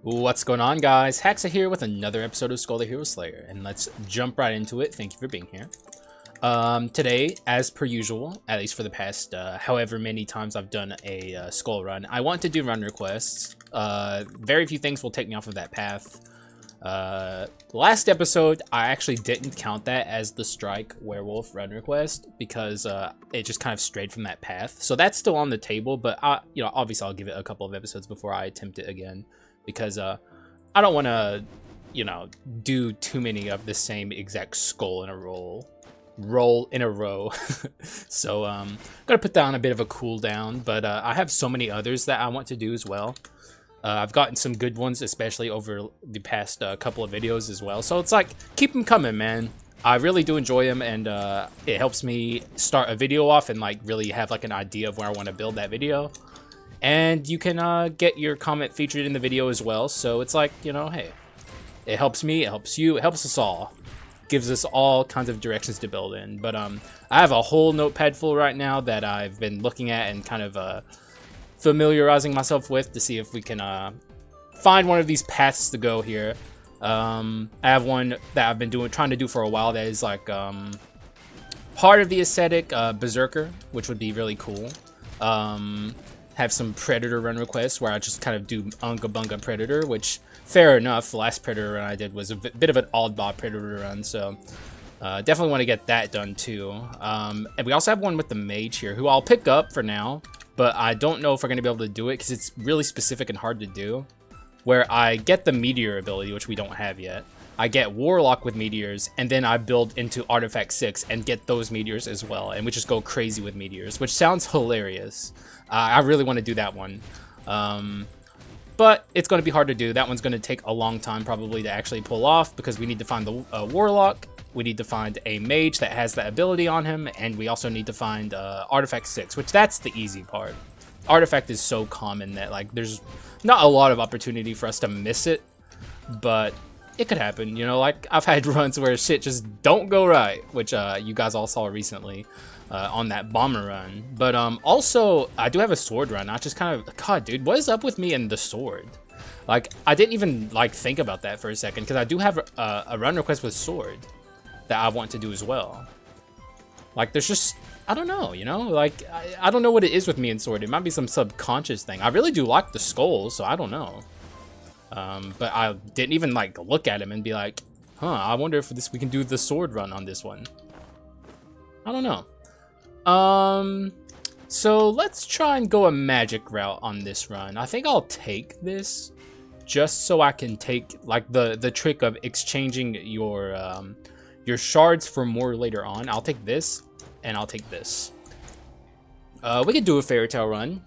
What's going on, guys? Haxa here with another episode of Skul the Hero Slayer, and let's jump right into it. Thank you for being here. Today, as per usual, at least for the past however many times I've done a Skul run, I want to do run requests. Very few things will take me off of that path. Last episode, I actually didn't count that as the Strike Werewolf run request because it just kind of strayed from that path. So that's still on the table, but obviously I'll give it a couple of episodes before I attempt it again. Because I don't want to, do too many of the same exact skull in a roll in a row. So I'm gonna put that on a bit of a cooldown, but I have so many others that I want to do as well. I've gotten some good ones, especially over the past couple of videos as well. So it's like, keep them coming, man. I really do enjoy them, and it helps me start a video off and like really have like an idea of where I want to build that video. And you can get your comment featured in the video as well. So it's like, hey, it helps me, it helps you, it helps us all. Gives us all kinds of directions to build in. But I have a whole notepad full right now that I've been looking at and kind of familiarizing myself with to see if we can find one of these paths to go here. I have one that I've been trying to do for a while that is like part of the aesthetic Berserker, which would be really cool. Have some Predator run requests where I just kind of do Unga Bunga Predator, which, fair enough, the last Predator run I did was a bit of an oddball Predator run, so definitely want to get that done too. And we also have one with the Mage here, who I'll pick up for now, but I don't know if we're going to be able to do it because it's really specific and hard to do, where I get the Meteor ability, which we don't have yet. I get Warlock with Meteors, and then I build into Artifact 6 and get those Meteors as well, and we just go crazy with Meteors, which sounds hilarious. I really want to do that one. But it's going to be hard to do. That one's going to take a long time probably to actually pull off because we need to find the Warlock, we need to find a Mage that has that ability on him, and we also need to find Artifact 6, which that's the easy part. Artifact is so common that like there's not a lot of opportunity for us to miss it, but it could happen, like I've had runs where shit just don't go right, which you guys all saw recently on that bomber run. But also I do have a sword run. I just kind of, God, dude, what is up with me and the sword? Like, I didn't even like think about that for a second because I do have a run request with sword that I want to do as well. Like, there's just, I don't know, like I don't know what it is with me and sword. It might be some subconscious thing. I really do like the skull, so I don't know. But I didn't even like look at him and be like, I wonder if we can do the sword run on this one. I don't know. So let's try and go a magic route on this run. I think I'll take this just so I can take like the trick of exchanging your shards for more later on. I'll take this and I'll take this. We could do a fairy tale run,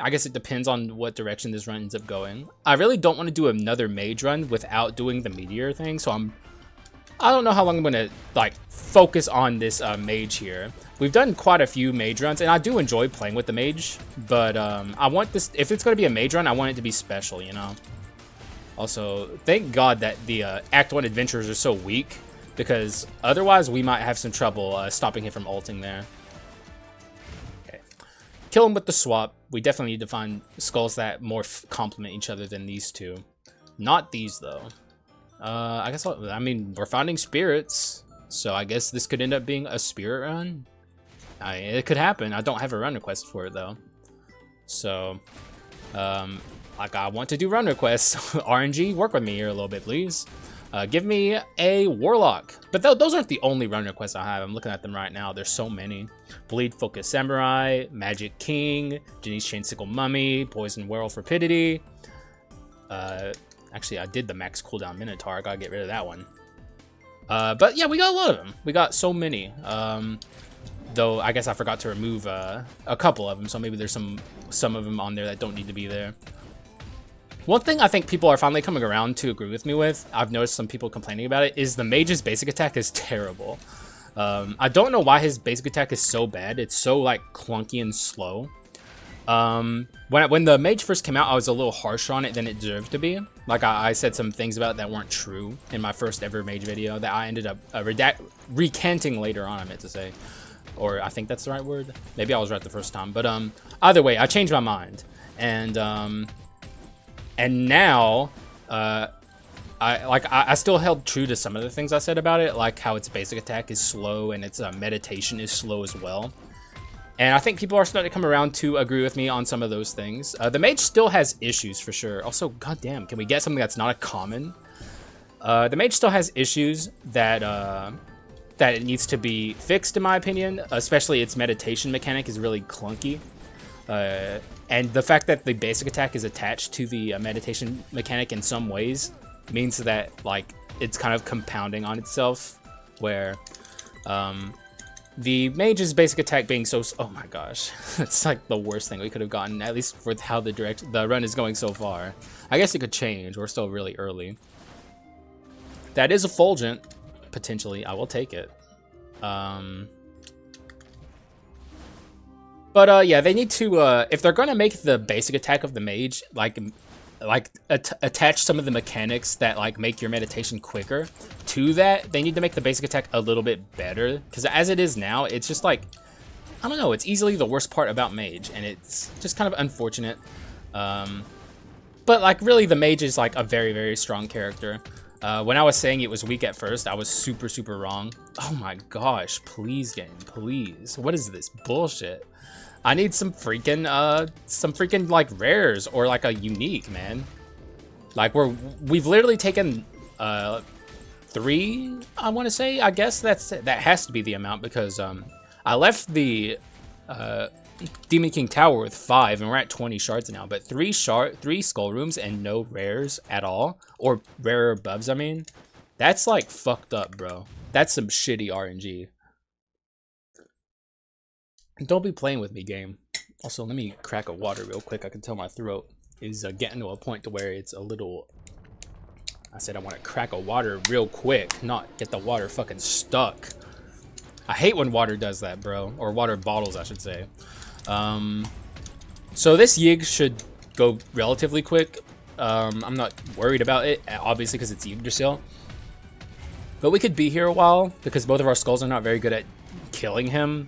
I guess it depends on what direction this run ends up going. I really don't want to do another mage run without doing the meteor thing, so I don't know how long I'm gonna like focus on this mage here. We've done quite a few mage runs, and I do enjoy playing with the mage, but I want this, if it's gonna be a mage run, I want it to be special, Also, thank God that the Act 1 adventurers are so weak, because otherwise we might have some trouble stopping him from ulting there. Kill him with the swap. We definitely need to find skulls that more complement each other than these two. Not these, though. I guess, we're finding spirits, so I guess this could end up being a spirit run. It could happen. I don't have a run request for it, though. So, like, I want to do run requests. RNG, work with me here a little bit, please. Give me a Warlock. But those aren't the only run requests I have. I'm looking at them right now. There's so many. Bleed Focus Samurai, Magic King, Janice Chain Sickle Mummy, Poison Werewolf Rapidity. Actually, I did the max cooldown Minotaur. I gotta get rid of that one. But yeah, we got a lot of them. We got so many. Though I guess I forgot to remove a couple of them. So maybe there's some of them on there that don't need to be there. One thing I think people are finally coming around to agree with me with, I've noticed some people complaining about it, is the mage's basic attack is terrible. I don't know why his basic attack is so bad. It's so like clunky and slow. When the mage first came out, I was a little harsher on it than it deserved to be. Like I said some things about it that weren't true in my first ever mage video that I ended up recanting later on, I meant to say. Or I think that's the right word. Maybe I was right the first time. But either way, I changed my mind. And And now, I still held true to some of the things I said about it, like how its basic attack is slow and its meditation is slow as well. And I think people are starting to come around to agree with me on some of those things. The mage still has issues for sure. Also, goddamn, can we get something that's not a common? The mage still has issues that that it needs to be fixed, in my opinion. Especially its meditation mechanic is really clunky. And the fact that the basic attack is attached to the meditation mechanic in some ways means that like it's kind of compounding on itself, where the mage's basic attack being so... Oh my gosh. That's like the worst thing we could have gotten, at least with how the run is going so far. I guess it could change. We're still really early. That is a Fulgent, potentially. I will take it. But yeah, they need to... if they're going to make the basic attack of the mage, attach some of the mechanics that like make your meditation quicker to that, they need to make the basic attack a little bit better, because as it is now, it's just like, I don't know, it's easily the worst part about mage, and it's just kind of unfortunate. But like really the mage is like a very, very strong character. When I was saying it was weak at first, I was super wrong. Oh my gosh, please game, please. What is this bullshit? I need some freaking like rares or like a unique, man. Like we've literally taken 3, I want to say. I guess that has to be the amount, because I left the Demon King Tower with 5 and we're at 20 shards now, but 3 skull rooms and no rares at all, or rarer buffs, I mean. That's like fucked up, bro. That's some shitty RNG. Don't be playing with me, game. Also, let me crack a water real quick. I can tell my throat is getting to a point to where it's a little... I said I want to crack a water real quick, not get the water fucking stuck. I hate when water does that, bro. Or water bottles, I should say. So this Yig should go relatively quick. I'm not worried about it, obviously, because it's Yggdrasil. But we could be here a while, because both of our skulls are not very good at killing him.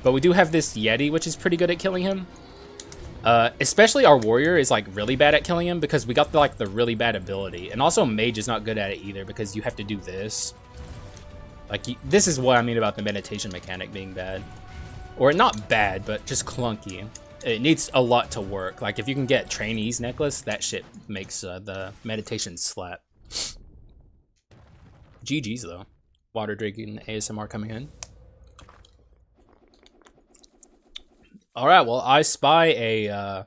But we do have this Yeti, which is pretty good at killing him. Especially our warrior is like really bad at killing him, because we got the really bad ability. And also mage is not good at it either, because you have to do this. Like, this is what I mean about the meditation mechanic being bad. Or not bad, but just clunky. It needs a lot to work. Like, if you can get Trainee's necklace, that shit makes the meditation slap. GG's though. Water drinking ASMR coming in. Alright, well, I spy a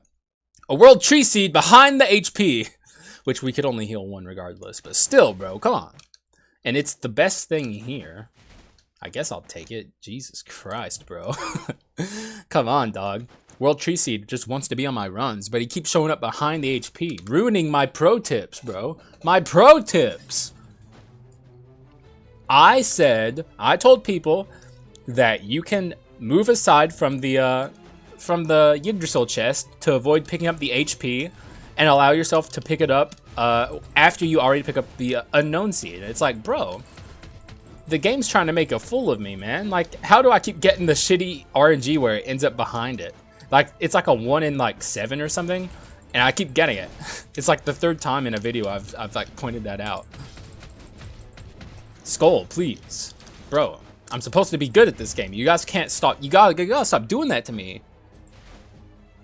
world tree seed behind the HP, which we could only heal 1 regardless, but still, bro, come on. And it's the best thing here. I guess I'll take it. Jesus Christ, bro. Come on, dog. World tree seed just wants to be on my runs, but he keeps showing up behind the HP, ruining my pro tips, bro. My pro tips. I told people that you can move aside from the Yggdrasil chest to avoid picking up the HP and allow yourself to pick it up after you already pick up the unknown seed. It's like, bro, the game's trying to make a fool of me, man. Like, how do I keep getting the shitty RNG where it ends up behind it? Like, it's like a 1 in like 7 or something, and I keep getting it. It's like the 3rd time in a video I've like pointed that out. Skull, please, bro. I'm supposed to be good at this game. You guys can't stop. You gotta stop doing that to me.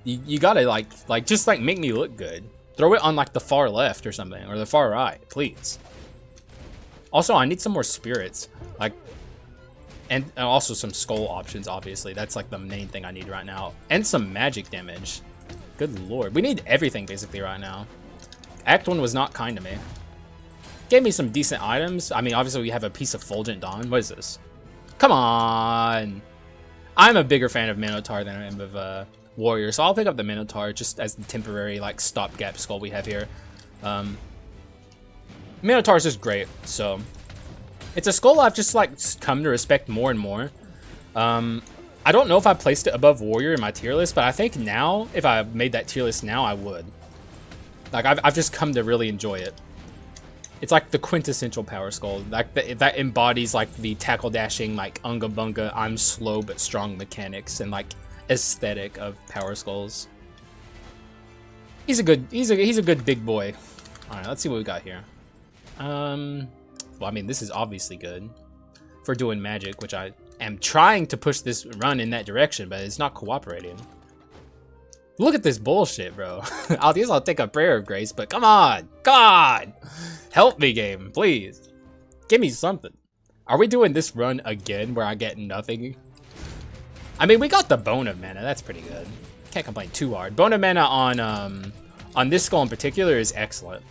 You gotta just make me look good. Throw it on like the far left or something, or the far right, please. Also, I need some more spirits, like, and also some skull options. Obviously, that's like the main thing I need right now, and some magic damage. Good lord, we need everything basically right now. Act 1 was not kind to me. Gave me some decent items. I mean, obviously we have a piece of Fulgent Dawn. What is this? Come on. I'm a bigger fan of Minotaur than I am of Warrior, so I'll pick up the Minotaur just as the temporary like stopgap skull we have here. Minotaur is just great, so it's a skull I've just like come to respect more and more. I don't know if I placed it above Warrior in my tier list, but I think now, if I made that tier list now, I would. Like, I've just come to really enjoy it. It's like the quintessential power skull. Like that embodies like the tackle dashing, like unga bunga, I'm slow but strong mechanics and like aesthetic of power skulls. He's a good big boy. All right, let's see what we got here. Well, I mean, this is obviously good for doing magic, which I am trying to push this run in that direction, but it's not cooperating. Look at this bullshit, bro. I'll take a prayer of grace, but come on, God, help me, game, please. Give me something. Are we doing this run again where I get nothing? I mean, we got the Bone of Mana. That's pretty good. Can't complain too hard. Bone of Mana on this skull in particular is excellent.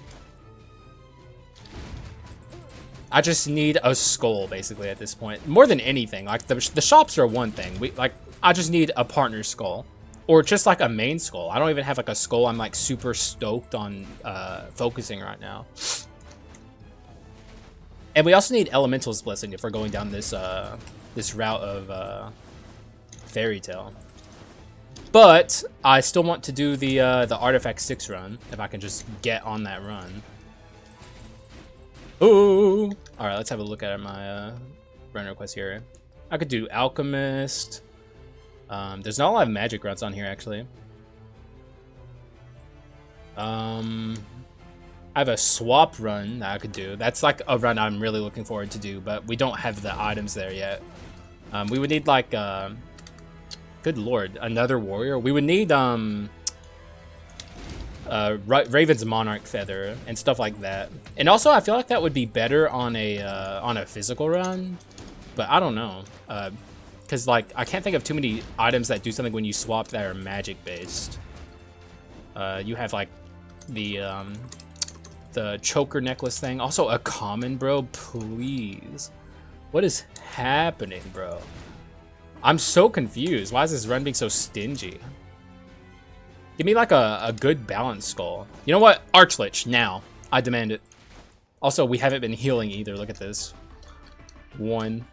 I just need a skull basically at this point. More than anything, like the shops are one thing. I just need a partner skull. Or just like a main skull. I don't even have like a skull I'm like super stoked on focusing right now. And we also need Elemental's Blessing if we're going down this this route of Fairy Tale. But I still want to do the Artifact 6 run if I can just get on that run. Ooh! All right, let's have a look at my run request here. I could do Alchemist. There's not a lot of magic runs on here, actually. I have a swap run that I could do. That's like a run I'm really looking forward to do, but we don't have the items there yet. We would need like, good lord, another warrior. We would need Raven's Monarch Feather and stuff like that. And also, I feel like that would be better on a physical run, but I don't know. Because, like, I can't think of too many items that do something when you swap that are magic-based. You have, like, the choker necklace thing. Also, a common, bro. Please. What is happening, bro? I'm so confused. Why is this run being so stingy? Give me, like, a good balanced skull. You know what? Archlich, now. I demand it. Also, we haven't been healing either. Look at this. 1.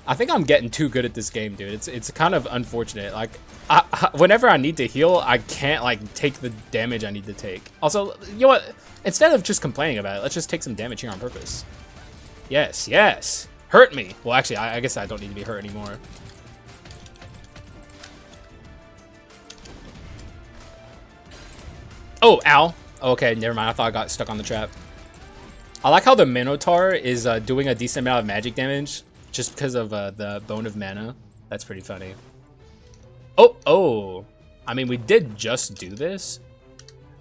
I think I'm getting too good at this game, dude. It's kind of unfortunate. Like, whenever I need to heal, I can't, like, take the damage I need to take. Also, you know what? Instead of just complaining about it, let's just take some damage here on purpose. Yes, yes. Hurt me. Well, actually, I guess I don't need to be hurt anymore. Oh, ow. Okay, never mind. I thought I got stuck on the trap. I like how the Minotaur is doing a decent amount of magic damage. Just because of the Bone of Mana. That's pretty funny. Oh. I mean, we did just do this.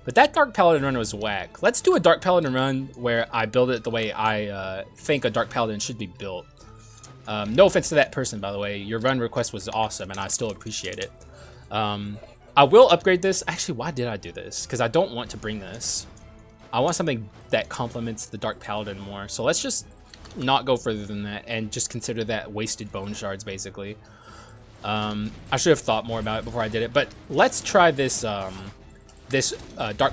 But that Dark Paladin run was whack. Let's do a Dark Paladin run where I build it the way I think a Dark Paladin should be built. No offense to that person, by the way. Your run request was awesome, and I still appreciate it. I will upgrade this. Actually, why did I do this? Because I don't want to bring this. I want something that complements the Dark Paladin more. So let's just not go further than that and just consider that wasted bone shards, basically. I should have thought more about it before I did it, but let's try this Dark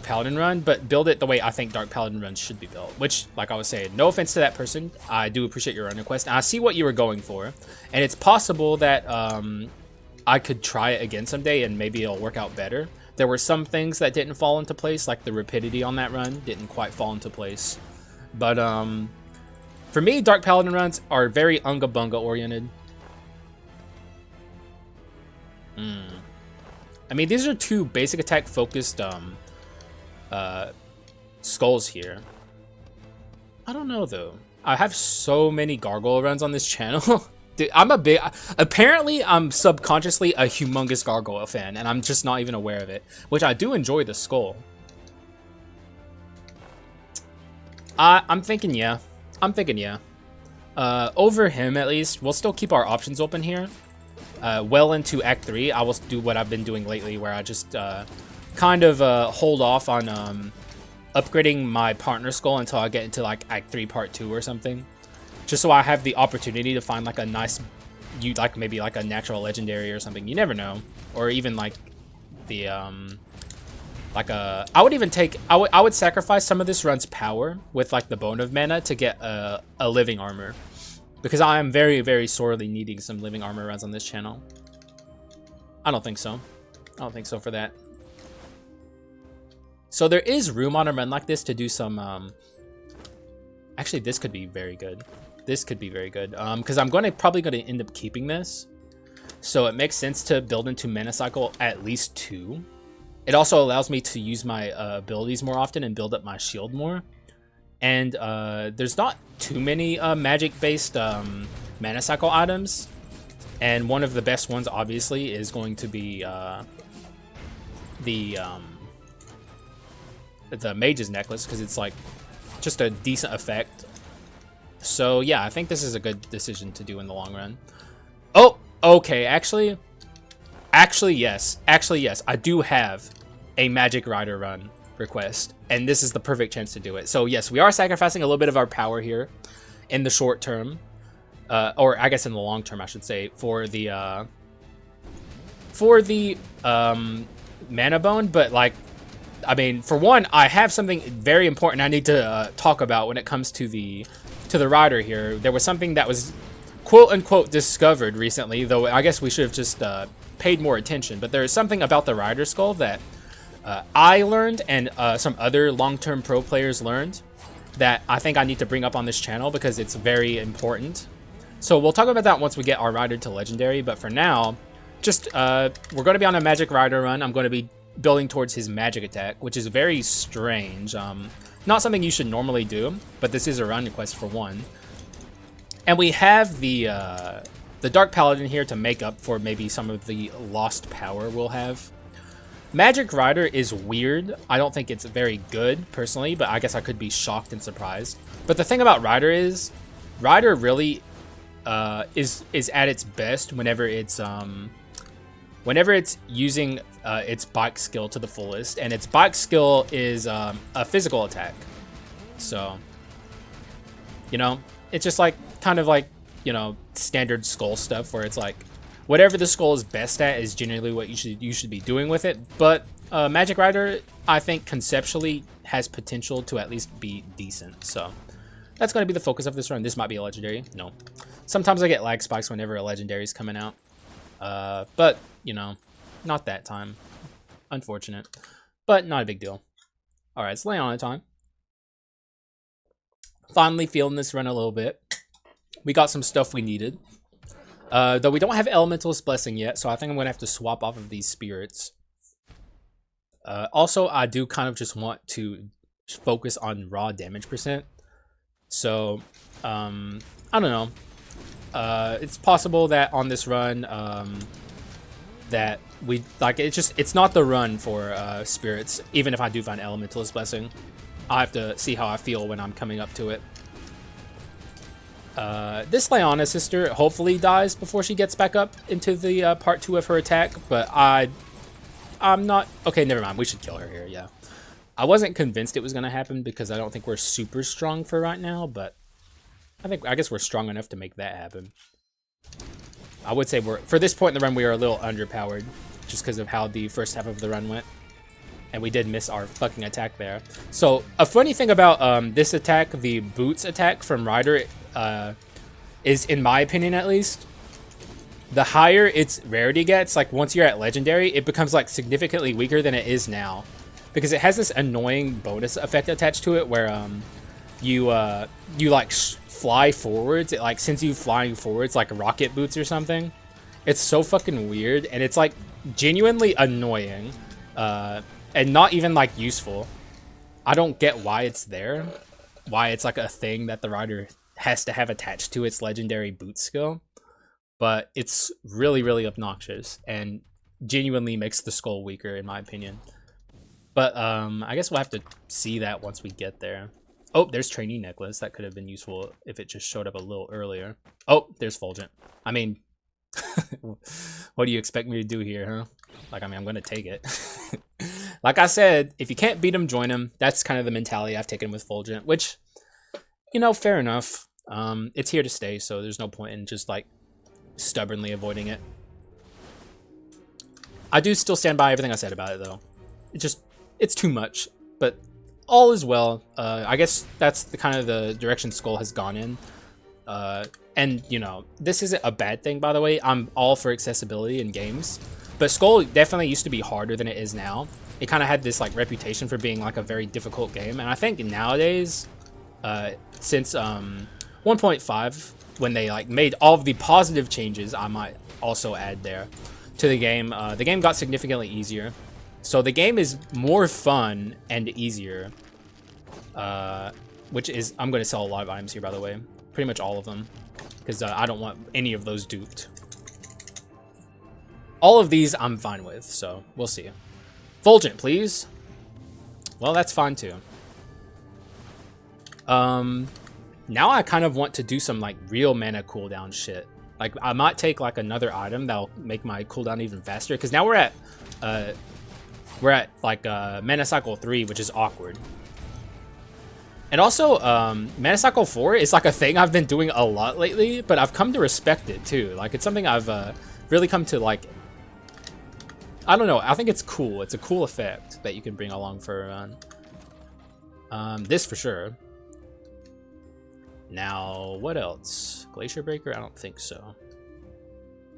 Paladin run, but build it the way I think Dark Paladin runs should be built, which, like I was saying, no offense to that person, I do appreciate your run request, and I see what you were going for, and it's possible that I could try it again someday and maybe it'll work out better. There were some things that didn't fall into place, like the rapidity on that run didn't quite fall into place, but for me, Dark Paladin runs are very Unga Bunga oriented. I mean, these are two basic attack focused skulls here. I don't know though. I have so many gargoyle runs on this channel. Dude, apparently I'm subconsciously a humongous gargoyle fan, and I'm just not even aware of it, which I do enjoy the skull. I'm thinking, yeah. Over him, at least, we'll still keep our options open here. Well into Act 3, I will do what I've been doing lately, where I just kind of hold off on upgrading my partner skull until I get into like Act 3 Part 2 or something. Just so I have the opportunity to find like a nice, maybe like a natural legendary or something. You never know. Or even like the I would sacrifice some of this run's power with like the Bone of Mana to get a living armor, because I am very, very sorely needing some living armor runs on this channel. I don't think so for that. So there is room on a run like this to do some actually this could be very good. Because I'm probably going to end up keeping this, so it makes sense to build into mana cycle at least 2. It also allows me to use my abilities more often and build up my shield more. And there's not too many magic-based mana cycle items. And one of the best ones, obviously, is going to be the Mage's Necklace, because it's like just a decent effect. So yeah, I think this is a good decision to do in the long run. Oh, okay, actually yes. I do have a Magic Rider run request, and this is the perfect chance to do it. So yes, we are sacrificing a little bit of our power here in the short term, or I guess in the long term, I should say, for the mana bone. But like, I mean, for one, I have something very important I need to talk about when it comes to the rider here. There was something that was quote unquote discovered recently, though I guess we should have just paid more attention. But there is something about the rider skull that I learned, and some other long-term pro players learned, that I think I need to bring up on this channel because it's very important. So we'll talk about that once we get our rider to legendary. But for now, just we're going to be on a Magic Rider run. I'm going to be building towards his magic attack, which is very strange. Not something you should normally do, but this is a run request for one. And we have the Dark Paladin here to make up for maybe some of the lost power we'll have. Magic Rider is weird. I don't think it's very good, personally, but I guess I could be shocked and surprised. But the thing about Rider is, Rider really is at its best whenever it's using its bike skill to the fullest, and its bike skill is a physical attack. So, you know, it's just like kind of like, you know, standard Skull stuff where it's like whatever the Skull is best at is generally what you should be doing with it. But Magic Rider, I think conceptually has potential to at least be decent. So that's going to be the focus of this run. This might be a legendary. No. Sometimes I get lag spikes whenever a legendary is coming out. But, you know, not that time. Unfortunate. But not a big deal. Alright, it's Leona time. Finally feeling this run a little bit. We got some stuff we needed. Though we don't have Elementalist Blessing yet, so I think I'm going to have to swap off of these spirits. Also, I do kind of just want to focus on raw damage percent. So, I don't know. It's possible that on this run, that we like it's not the run for spirits. Even if I do find Elementalist Blessing, I have to see how I feel when I'm coming up to it. This Leona sister hopefully dies before she gets back up into the part 2 of her attack, but I'm not. Okay, never mind. We should kill her here. Yeah, I wasn't convinced it was gonna happen because I don't think we're super strong for right now, but I guess we're strong enough to make that happen. I would say for this point in the run, we are a little underpowered just because of how the first half of the run went. And we did miss our fucking attack there. So a funny thing about this attack, the boots attack from Rider, is, in my opinion at least, the higher its rarity gets, like once you're at legendary, it becomes like significantly weaker than it is now. Because it has this annoying bonus effect attached to it where you like fly forwards. It like sends you flying forwards like rocket boots or something. It's so fucking weird, and it's like genuinely annoying, and not even like useful. I don't get why it's there, why it's like a thing that the rider has to have attached to its legendary boot skill, but it's really, really obnoxious and genuinely makes the skull weaker in my opinion. But I guess we'll have to see that once we get there. Oh, there's Trainee Necklace. That could have been useful if it just showed up a little earlier. Oh, there's Fulgent. I mean, what do you expect me to do here, huh? Like, I mean, I'm going to take it. Like I said, if you can't beat him, join him. That's kind of the mentality I've taken with Fulgent, which, you know, fair enough. It's here to stay, so there's no point in just, like, stubbornly avoiding it. I do still stand by everything I said about it, though. It's too much, but all is well. I guess that's the kind of the direction Skull has gone in. And, you know, this isn't a bad thing, by the way. I'm all for accessibility in games. But Skull definitely used to be harder than it is now. It kind of had this, like, reputation for being, like, a very difficult game. And I think nowadays, since 1.5, when they, like, made all of the positive changes, I might also add there, to the game got significantly easier. So the game is more fun and easier. Which is, I'm going to sell a lot of items here, by the way. Pretty much all of them. Because I don't want any of those duped. All of these I'm fine with, so we'll see. Fulgent, please. Well, that's fine too. Now I kind of want to do some like real mana cooldown shit. Like I might take like another item that'll make my cooldown even faster. Because now we're at like mana cycle 3, which is awkward. And also, mana cycle 4 is like a thing I've been doing a lot lately, but I've come to respect it too. Like it's something I've really come to like. I don't know. I think it's cool. It's a cool effect that you can bring along for a run. This for sure. Now, what else? Glacier Breaker? I don't think so.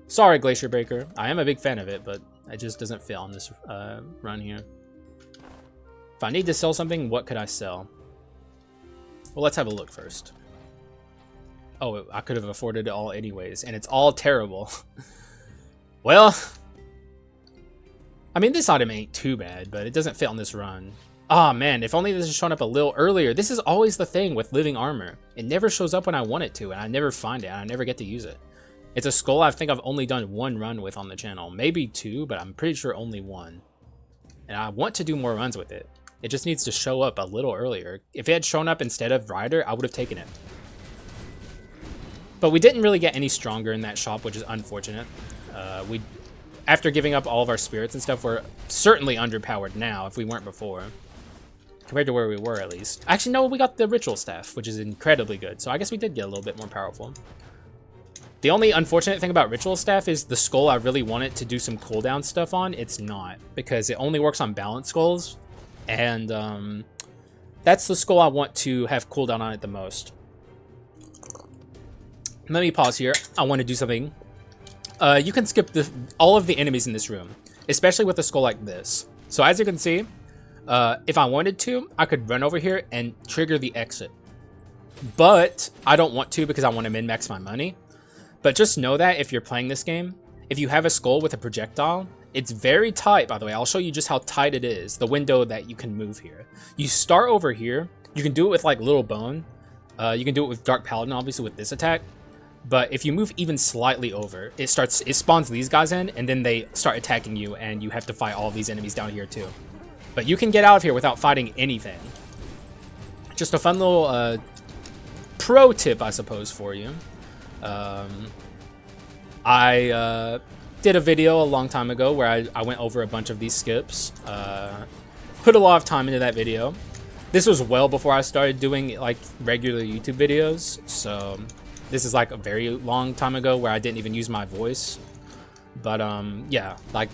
Sorry, Glacier Breaker. I am a big fan of it, but it just doesn't fit on this run here. If I need to sell something, what could I sell? Well, let's have a look first. Oh, I could have afforded it all anyways, and it's all terrible. Well, I mean, this item ain't too bad, but it doesn't fit on this run. Ah, man, if only this had shown up a little earlier. This is always the thing with living armor. It never shows up when I want it to, and I never find it, and I never get to use it. It's a skull I think I've only done one run with on the channel. Maybe two, but I'm pretty sure only one. And I want to do more runs with it. It just needs to show up a little earlier. If it had shown up instead of Rider, I would have taken it. But we didn't really get any stronger in that shop, which is unfortunate. After giving up all of our spirits and stuff, we're certainly underpowered now, if we weren't before. Compared to where we were, at least. Actually, no, we got the Ritual Staff, which is incredibly good. So I guess we did get a little bit more powerful. The only unfortunate thing about Ritual Staff is the skull I really wanted to do some cooldown stuff on, it's not. Because it only works on balanced skulls. And that's the skull I want to have cooldown on it the most. Let me pause here. I want to do something. You can skip all of the enemies in this room, especially with a skull like this. So as you can see, if I wanted to, I could run over here and trigger the exit. But I don't want to because I want to min-max my money. But just know that if you're playing this game, if you have a skull with a projectile, it's very tight, by the way. I'll show you just how tight it is, the window that you can move here. You start over here. You can do it with like Little Bone. You can do it with Dark Paladin, obviously, with this attack. But if you move even slightly over, it spawns these guys in, and then they start attacking you, and you have to fight all of these enemies down here too. But you can get out of here without fighting anything. Just a fun little pro tip, I suppose, for you. I did a video a long time ago where I went over a bunch of these skips. Put a lot of time into that video. This was well before I started doing like regular YouTube videos, so this is like a very long time ago where I didn't even use my voice. But yeah, like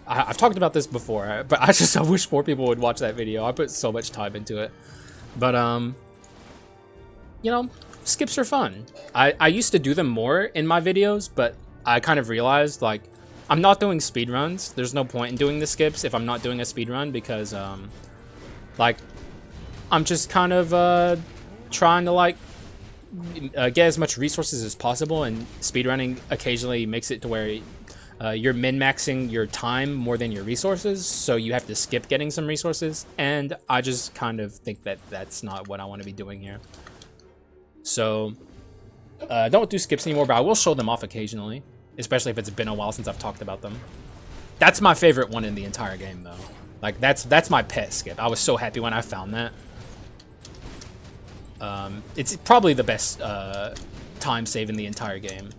I've talked about this before, but I wish more people would watch that video. I put so much time into it. But you know, skips are fun. I used to do them more in my videos, but I kind of realized like I'm not doing speed runs. There's no point in doing the skips if I'm not doing a speed run because like I'm just kind of trying to like get as much resources as possible, and speedrunning occasionally makes it to where you're min-maxing your time more than your resources, so you have to skip getting some resources, and I just kind of think that that's not what I want to be doing here. So don't do skips anymore, but I will show them off occasionally, especially if it's been a while since I've talked about them. That's my favorite one in the entire game, though. Like that's my pet skip. I was so happy when I found that. It's probably the best time save in the entire game.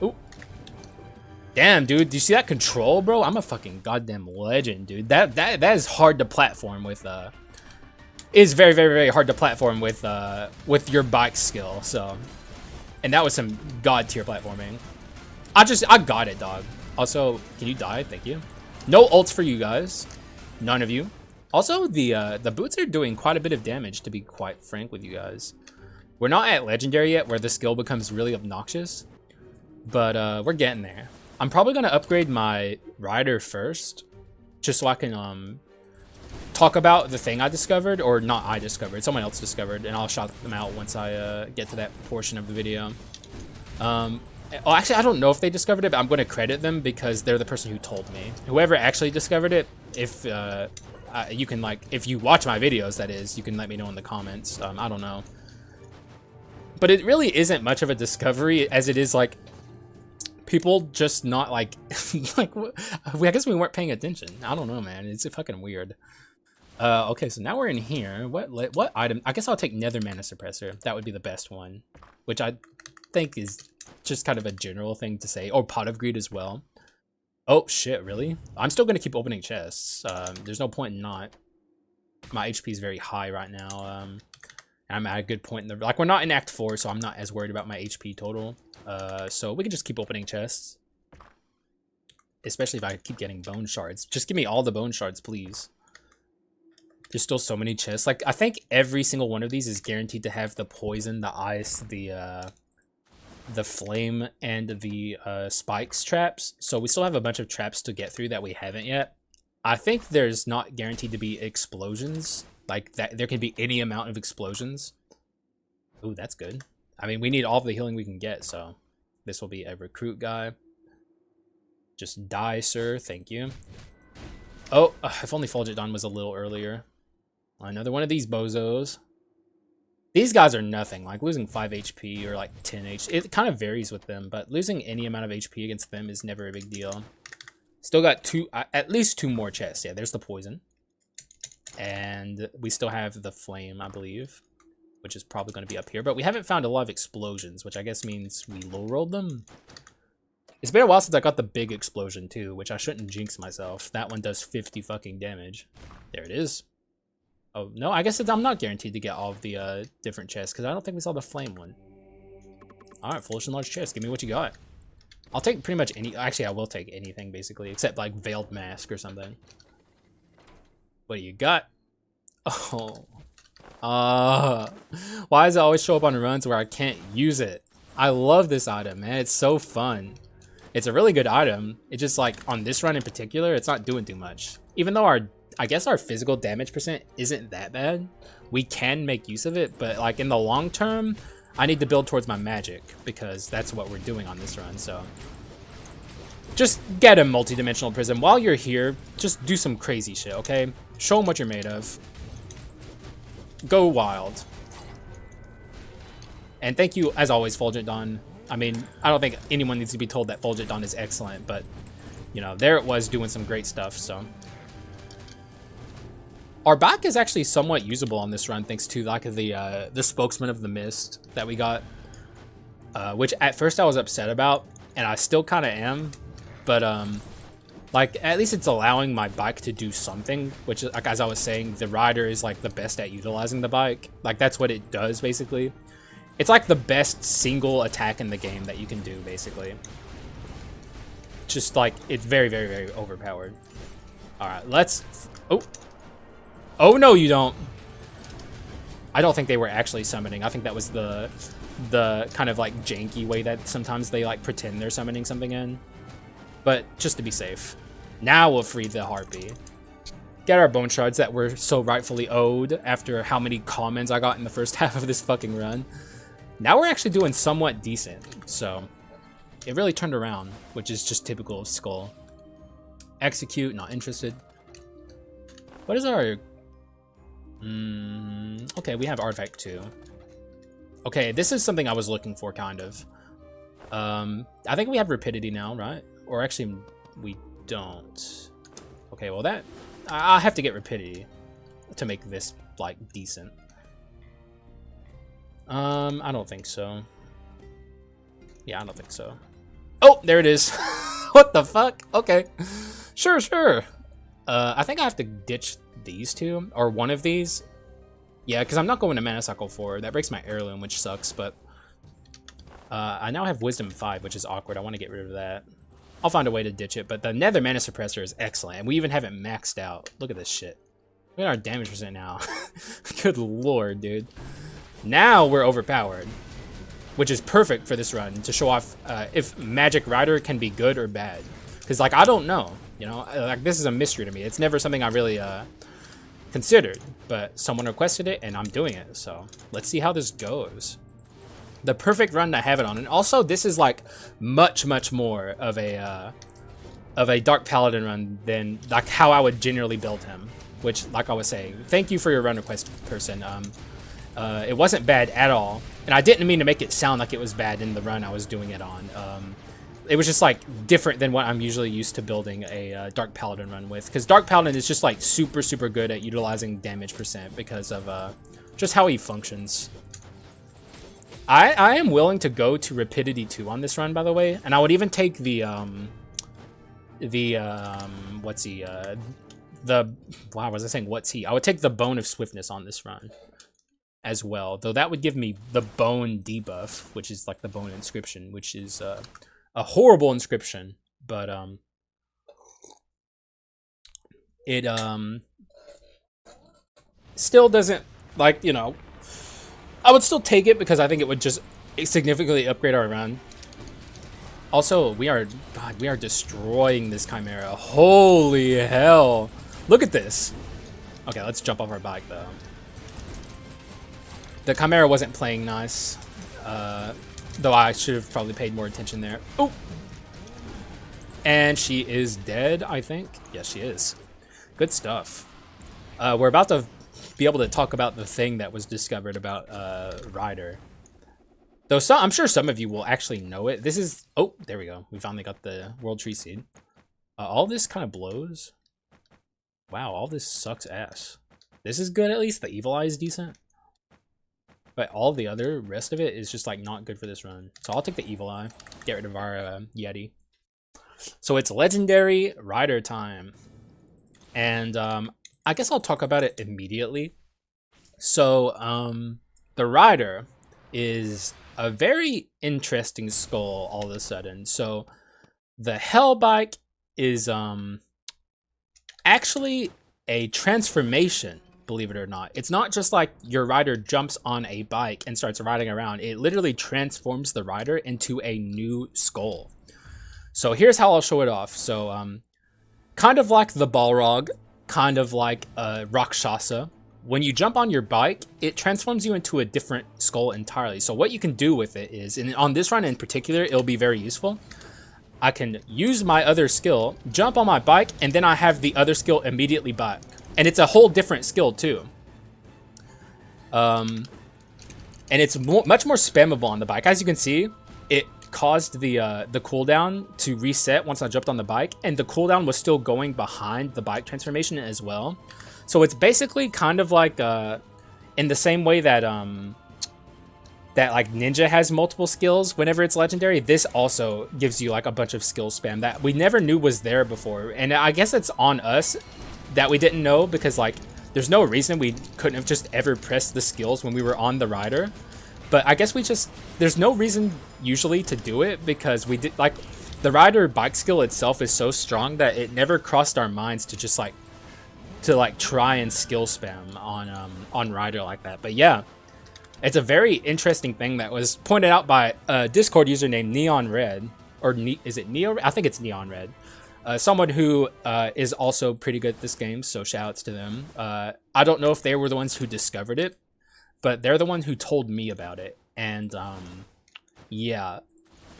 Ooh. Damn, dude. Do you see that control, bro? I'm a fucking goddamn legend, dude. That is hard to platform with, is very, very, very hard to platform with your bike skill, so. And that was some god tier platforming. I got it, dog. Also, can you die? Thank you. No ults for you guys. None of you. Also, the boots are doing quite a bit of damage, to be quite frank with you guys. We're not at legendary yet, where the skill becomes really obnoxious, but we're getting there. I'm probably gonna upgrade my rider first, just so I can talk about the thing I discovered, or not I discovered, someone else discovered, and I'll shout them out once I get to that portion of the video. Oh, actually, I don't know if they discovered it, but I'm going to credit them because they're the person who told me. Whoever actually discovered it, if you can, like, if you watch my videos, that is, you can let me know in the comments. I don't know. But it really isn't much of a discovery, as it is, like, people just not, like, like, I guess we weren't paying attention. I don't know, man. It's fucking weird. Okay, so now we're in here. What item? I guess I'll take Nether Mana Suppressor. That would be the best one, which I think is just kind of a general thing to say. Or Pot of Greed as well. Oh, shit, really? I'm still going to keep opening chests. There's no point in not. My HP is very high right now. I'm at a good point in the... Like, we're not in Act 4, so I'm not as worried about my HP total. So we can just keep opening chests. Especially if I keep getting bone shards. Just give me all the bone shards, please. There's still so many chests. Like, I think every single one of these is guaranteed to have the poison, the ice, the flame, and the spikes traps. So we still have a bunch of traps to get through that we haven't yet. I think there's not guaranteed to be explosions. Like, that there can be any amount of explosions. Ooh, that's good. I mean, we need all of the healing we can get, so this will be a recruit guy. Just die, sir. Thank you. Oh, if only Fulgent Dawn was a little earlier. Another one of these bozos. These guys are nothing. Like, losing 5 HP or, like, 10 HP. It kind of varies with them, but losing any amount of HP against them is never a big deal. Still got at least 2 more chests. Yeah, there's the poison. And we still have the flame, I believe, which is probably going to be up here. But we haven't found a lot of explosions, which I guess means we low-rolled them. It's been a while since I got the big explosion, too, which I shouldn't jinx myself. That one does 50 fucking damage. There it is. Oh, no, I guess I'm not guaranteed to get all of the different chests, because I don't think we saw the flame one. Alright, foolish and large chest. Give me what you got. I'll take pretty much any... Actually, I will take anything, basically, except, like, Veiled Mask or something. What do you got? Oh. Why does it always show up on runs where I can't use it? I love this item, man. It's so fun. It's a really good item. It's just, like, on this run in particular, it's not doing too much. Even though I guess our physical damage percent isn't that bad. We can make use of it, but like in the long term, I need to build towards my magic because that's what we're doing on this run. So just get a multi-dimensional prism. While you're here, just do some crazy shit, okay? Show them what you're made of. Go wild. And thank you, as always, Fulgent Dawn. I mean, I don't think anyone needs to be told that Fulgent Dawn is excellent, but, you know, there it was doing some great stuff, so... Our back is actually somewhat usable on this run thanks to like the Spokesman of the Mist that we got, which at first I was upset about, and I still kind of am, but like at least it's allowing my bike to do something. Which, like as I was saying, the rider is like the best at utilizing the bike. Like that's what it does basically. It's like the best single attack in the game that you can do basically. Just like it's very, very, very overpowered. All right, let's. Oh, no, you don't. I don't think they were actually summoning. I think that was the kind of, like, janky way that sometimes they, like, pretend they're summoning something in. But just to be safe. Now we'll free the Harpy. Get our bone shards that were so rightfully owed after how many comments I got in the first half of this fucking run. Now we're actually doing somewhat decent. So, it really turned around, which is just typical of Skul. Execute, not interested. What is our... okay, we have Artifact 2. Okay, this is something I was looking for, kind of. I think we have Rapidity now, right? Or actually, we don't. Okay, well that... I have to get Rapidity to make this, like, decent. I don't think so. Yeah, I don't think so. Oh, there it is. What the fuck? Okay. Sure, sure. I think I have to ditch these two, or one of these. Yeah, because I'm not going to Mana Cycle 4. That breaks my heirloom, which sucks, but... I now have Wisdom 5, which is awkward. I want to get rid of that. I'll find a way to ditch it, but the Nether Mana Suppressor is excellent, and we even have it maxed out. Look at this shit. Look at our damage percent now. Good lord, dude. Now we're overpowered, which is perfect for this run, to show off if Magic Rider can be good or bad. Because, like, I don't know. You know, like, this is a mystery to me. It's never something I really considered, but someone requested it, and I'm doing it. So let's see how this goes. the perfect run to have it on. And also, this is like much more of a Dark Paladin run than like how I would generally build him. Which, like I was saying, thank you for your run request, person. It wasn't bad at all, and I didn't mean to make it sound like it was bad in the run I was doing it on. It was just like different than what I'm usually used to building a Dark Paladin run with, because Dark Paladin is just like super good at utilizing damage percent because of just how he functions. I am willing to go to Rapidity 2 on this run, by the way, and I would even take wow, was I saying what's he? I would take the Bone of Swiftness on this run as well, though that would give me the Bone debuff, which is like the Bone Inscription, which is a horrible inscription, but it still doesn't, like, you know, I would still take it because I think it would just significantly upgrade our run. Also, we are destroying this Chimera. Holy hell. Look at this. Okay, let's jump off our bike, though. The Chimera wasn't playing nice, though I should have probably paid more attention there. Oh! And she is dead, I think. Yes, she is. Good stuff. We're about to be able to talk about the thing that was discovered about Ryder. Though I'm sure some of you will actually know it. This is... Oh, there we go. We finally got the World Tree Seed. All this kind of blows. Wow, all this sucks ass. This is good, at least. The Evil Eye is decent. But all the other rest of it is just like not good for this run. So I'll take the Evil Eye. Get rid of our Yeti. So it's Legendary Rider time. And I guess I'll talk about it immediately. So the Rider is a very interesting skull all of a sudden. So the Hell Bike is actually a transformation, believe it or not. It's not just like your rider jumps on a bike and starts riding around. It literally transforms the rider into a new skull. So here's how I'll show it off. So kind of like the Balrog, kind of like Rakshasa. When you jump on your bike, it transforms you into a different skull entirely. So what you can do with it is, and on this run in particular, it'll be very useful. I can use my other skill, jump on my bike, and then I have the other skill immediately back. And it's a whole different skill too. And it's much more spammable on the bike. As you can see, it caused the cooldown to reset once I jumped on the bike, and the cooldown was still going behind the bike transformation as well. So it's basically kind of like in the same way that that like Ninja has multiple skills whenever it's legendary, this also gives you like a bunch of skill spam that we never knew was there before. And I guess it's on us that we didn't know, because like there's no reason we couldn't have just ever pressed the skills when we were on the rider. But I guess there's no reason usually to do it, because we did, like, the rider bike skill itself is so strong that it never crossed our minds to just like try and skill spam on rider like that. But yeah, it's a very interesting thing that was pointed out by a Discord user named Neon Red, or is it Neo? I think it's Neon Red. Someone who is also pretty good at this game, so shoutouts to them. I don't know if they were the ones who discovered it, but they're the one who told me about it. And yeah,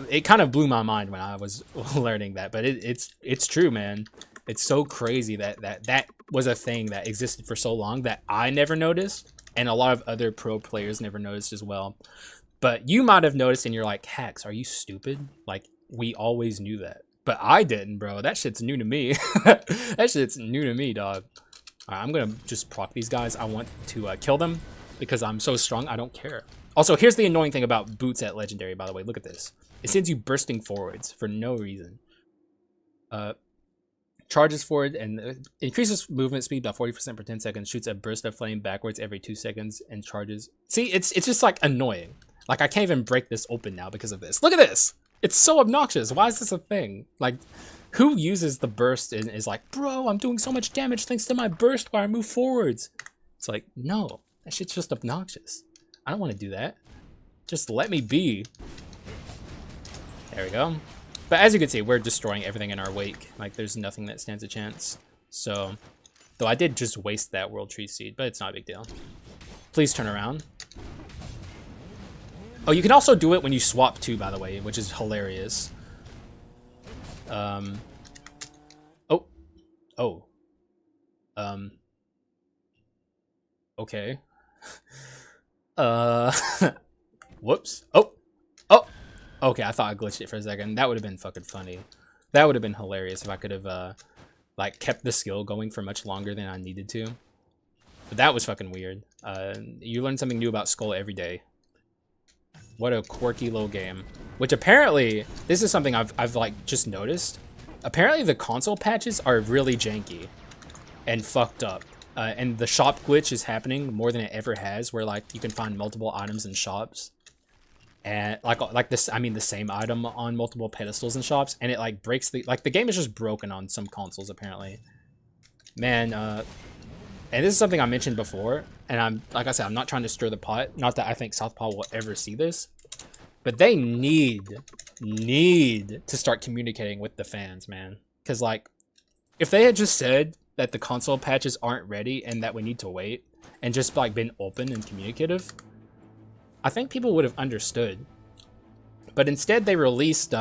it kind of blew my mind when I was learning that. But it's true, man. It's so crazy that was a thing that existed for so long that I never noticed, and a lot of other pro players never noticed as well. But you might have noticed, and you're like, Hax, are you stupid? Like, we always knew that. But I didn't, bro. That shit's new to me. That shit's new to me, dog. All right, I'm going to just proc these guys. I want to kill them because I'm so strong. I don't care. Also, here's the annoying thing about boots at Legendary, by the way. Look at this. It sends you bursting forwards for no reason. Charges forward and increases movement speed by 40% per 10 seconds. Shoots a burst of flame backwards every 2 seconds and charges. See, it's just like annoying. Like, I can't even break this open now because of this. Look at this. It's so obnoxious. Why is this a thing? Like, who uses the burst and is like, bro, I'm doing so much damage thanks to my burst while I move forwards? It's like, no, that shit's just obnoxious. I don't want to do that. Just let me be. There we go. But as you can see, we're destroying everything in our wake. Like, there's nothing that stands a chance. So, though I did just waste that World Tree Seed, but it's not a big deal. Please turn around. Oh, you can also do it when you swap too, by the way, which is hilarious. Oh. Oh. Okay. Whoops. Oh. Oh. Okay, I thought I glitched it for a second. That would have been fucking funny. That would have been hilarious if I could have, like, kept the skill going for much longer than I needed to. But that was fucking weird. You learn something new about Skul every day. What a quirky little game. Which apparently, this is something I've like, just noticed. Apparently the console patches are really janky and fucked up. And the shop glitch is happening more than it ever has, where like you can find multiple items in shops. And like this, I mean the same item on multiple pedestals in shops, and it like breaks the game is just broken on some consoles apparently. Man, and this is something I mentioned before, and I'm like I said, I'm not trying to stir the pot. Not that I think Southpaw will ever see this, but they need to start communicating with the fans, man. Because like, if they had just said that the console patches aren't ready and that we need to wait, and just like been open and communicative, I think people would have understood. But instead they released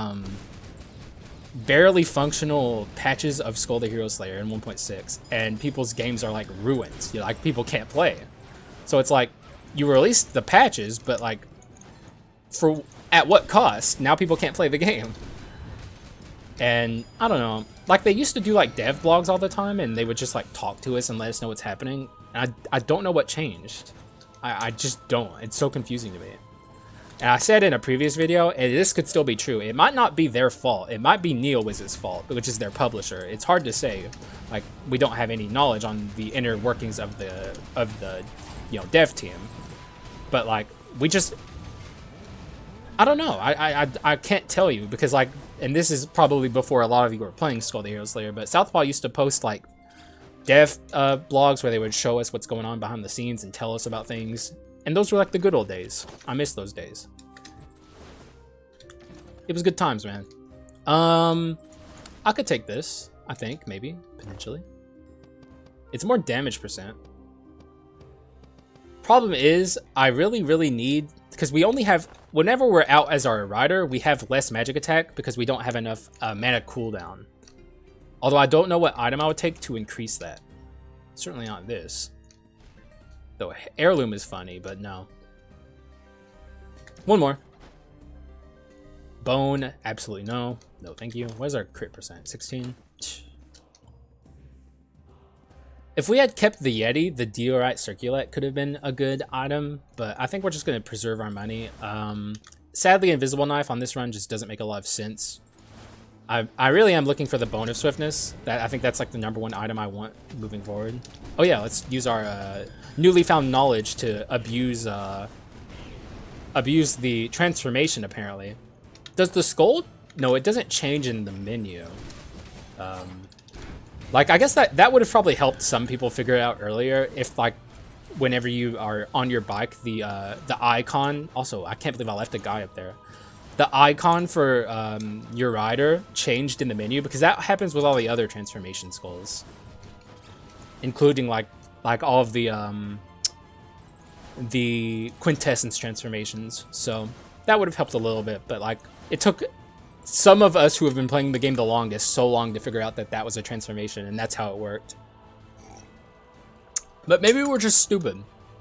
barely functional patches of Skul the Hero Slayer in 1.6, and people's games are like ruined. You know, like people can't play. So it's like you released the patches, but like at what cost? Now people can't play the game. And I don't know, like they used to do like dev blogs all the time, and they would just like talk to us and let us know what's happening. And I don't know what changed. I just don't. It's so confusing to me. And I said in a previous video, and this could still be true, it might not be their fault. It might be NeoWiz's fault, which is their publisher. It's hard to say. Like, we don't have any knowledge on the inner workings of the you know, dev team. But like, we just, I don't know. I can't tell you, because like, and this is probably before a lot of you were playing Skul the Hero Slayer, but Southpaw used to post like dev blogs where they would show us what's going on behind the scenes and tell us about things. And those were like the good old days. I miss those days. It was good times, man. I could take this, I think, maybe, potentially. It's more damage percent. Problem is, I really need, because we only have, whenever we're out as our rider, we have less magic attack because we don't have enough mana cooldown. Although I don't know what item I would take to increase that. Certainly not this. Though heirloom is funny, but no. One more. Bone, absolutely no. No, thank you. What is our crit percent? 16? If we had kept the Yeti, the Diorite Circulate could have been a good item, but I think we're just going to preserve our money. Sadly, Invisible Knife on this run just doesn't make a lot of sense. I really am looking for the Bone of Swiftness. I think that's like the #1 item I want moving forward. Oh yeah, let's use our newly found knowledge to abuse the transformation, apparently. Does the skull? No, it doesn't change in the menu. Like, I guess that would have probably helped some people figure it out earlier, if like whenever you are on your bike, the icon. Also, I can't believe I left a guy up there. The icon for your rider changed in the menu, because that happens with all the other transformation skulls, including like all of the quintessence transformations. So that would have helped a little bit, but like it took some of us who have been playing the game the longest so long to figure out that that was a transformation, and that's how it worked. But maybe we're just stupid.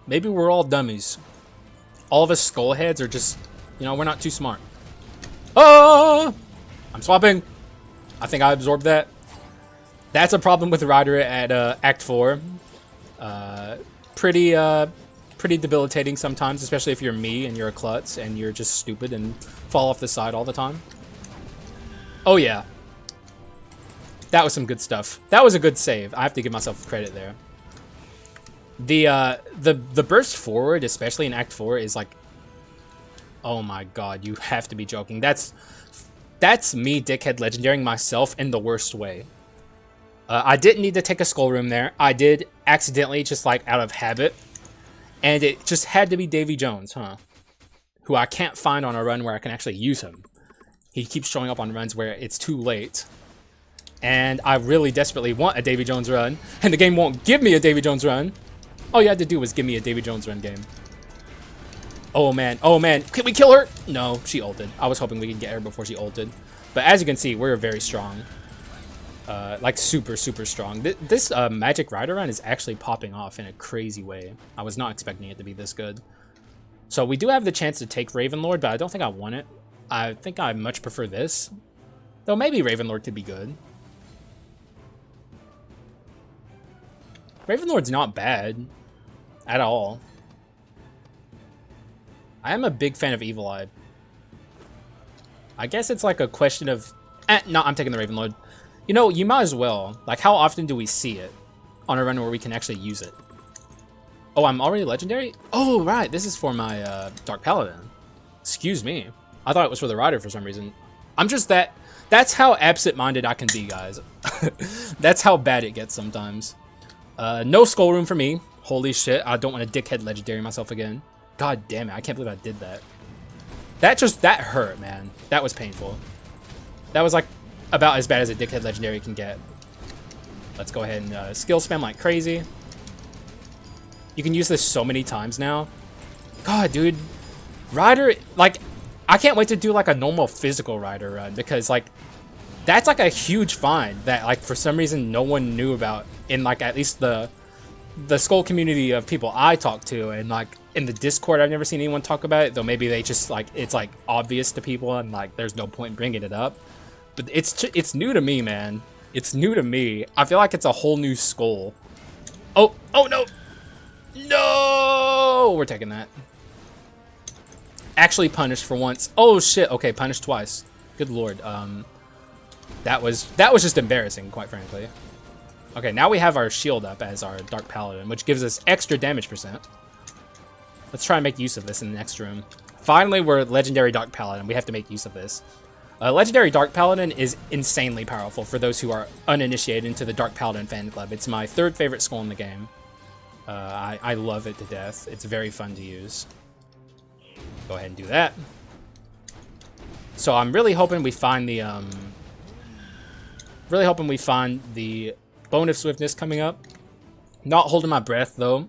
Maybe we're all dummies. All of us skull heads are just, you know, we're not too smart. Oh! I'm swapping. I think I absorbed that. That's a problem with Rider at Act 4. Pretty debilitating sometimes, especially if you're me and you're a klutz and you're just stupid and fall off the side all the time. Oh yeah. That was some good stuff. That was a good save. I have to give myself credit there. The burst forward, especially in Act 4, is like, oh my god, you have to be joking. That's me dickhead legendarying myself in the worst way. I didn't need to take a skull room there. I did accidentally, just like out of habit. And it just had to be Davy Jones, huh? Who I can't find on a run where I can actually use him. He keeps showing up on runs where it's too late. And I really desperately want a Davy Jones run, and the game won't give me a Davy Jones run. All you had to do was give me a Davy Jones run game. Oh man, can we kill her? No, she ulted. I was hoping we could get her before she ulted. But as you can see, we're very strong. Like super strong. This Magic Rider run is actually popping off in a crazy way. I was not expecting it to be this good. So we do have the chance to take Ravenlord, but I don't think I want it. I think I much prefer this. Though maybe Ravenlord could be good. Ravenlord's not bad at all. I am a big fan of Evil Eye. I guess it's like a question of... no, I'm taking the Ravenlord. You know, you might as well. Like, how often do we see it on a run where we can actually use it? Oh, I'm already legendary? Oh, right. This is for my Dark Paladin. Excuse me. I thought it was for the Rider for some reason. I'm just that... That's how absent-minded I can be, guys. That's how bad it gets sometimes. No skull room for me. Holy shit. I don't want to dickhead legendary myself again. God damn it. I can't believe I did that. That hurt, man. That was painful. That was like about as bad as a dickhead legendary can get. Let's go ahead and skill spam like crazy. You can use this so many times now. God, dude. Rider, like, I can't wait to do like a normal physical Rider run because like that's like a huge find that like for some reason no one knew about in like at least the Skul community of people I talk to, and like in the Discord I've never seen anyone talk about it, though maybe they just like it's like obvious to people and like there's no point in bringing it up. But it's new to me, man. It's new to me. I feel like it's a whole new Skul. Oh no. No! We're taking that. Actually punished for once. Oh shit. Okay, punished twice. Good lord. That was just embarrassing, quite frankly. Okay, now we have our shield up as our Dark Paladin, which gives us extra damage percent. Let's try and make use of this in the next room. Finally, we're Legendary Dark Paladin. We have to make use of this. Legendary Dark Paladin is insanely powerful for those who are uninitiated into the Dark Paladin fan club. It's my third favorite Skul in the game. I love it to death. It's very fun to use. Go ahead and do that. So I'm really hoping we find the Bone of Swiftness coming up. Not holding my breath though.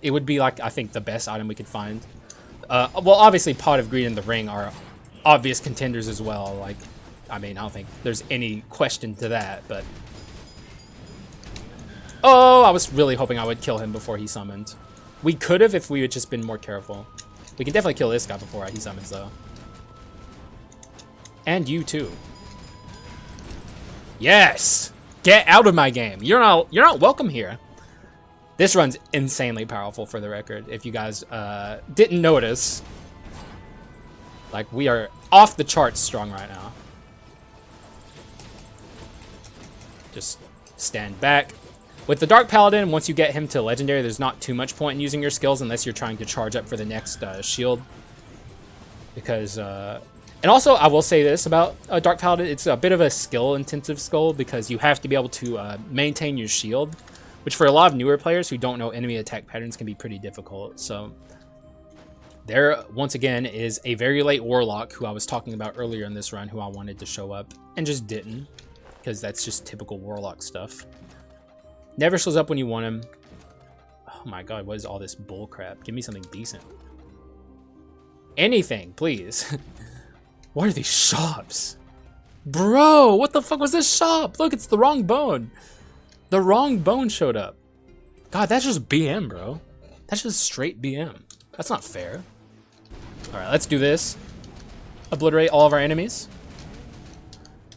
It would be like I think the best item we could find. Well, obviously Pot of Greed and the Ring are obvious contenders as well. Like, I mean, I don't think there's any question to that. But oh, I was really hoping I would kill him before he summoned. We could have if we had just been more careful. We can definitely kill this guy before he summons though. And you too. Yes! Get out of my game. You're not welcome here. This run's insanely powerful for the record. If you guys didn't notice, like we are off the charts strong right now. Just stand back. With the Dark Paladin, once you get him to Legendary, there's not too much point in using your skills unless you're trying to charge up for the next shield. Because, and also I will say this about Dark Paladin, it's a bit of a skill-intensive Skul because you have to be able to maintain your shield, which for a lot of newer players who don't know enemy attack patterns can be pretty difficult. So there, once again, is a very late Warlock who I was talking about earlier in this run who I wanted to show up and just didn't, because that's just typical Warlock stuff. Never shows up when you want him. Oh my god, what is all this bull crap? Give me something decent. Anything, please. What are these shops? Bro, what the fuck was this shop? Look, it's the wrong bone. The wrong bone showed up. God, that's just BM, bro. That's just straight BM. That's not fair. Alright, let's do this. Obliterate all of our enemies.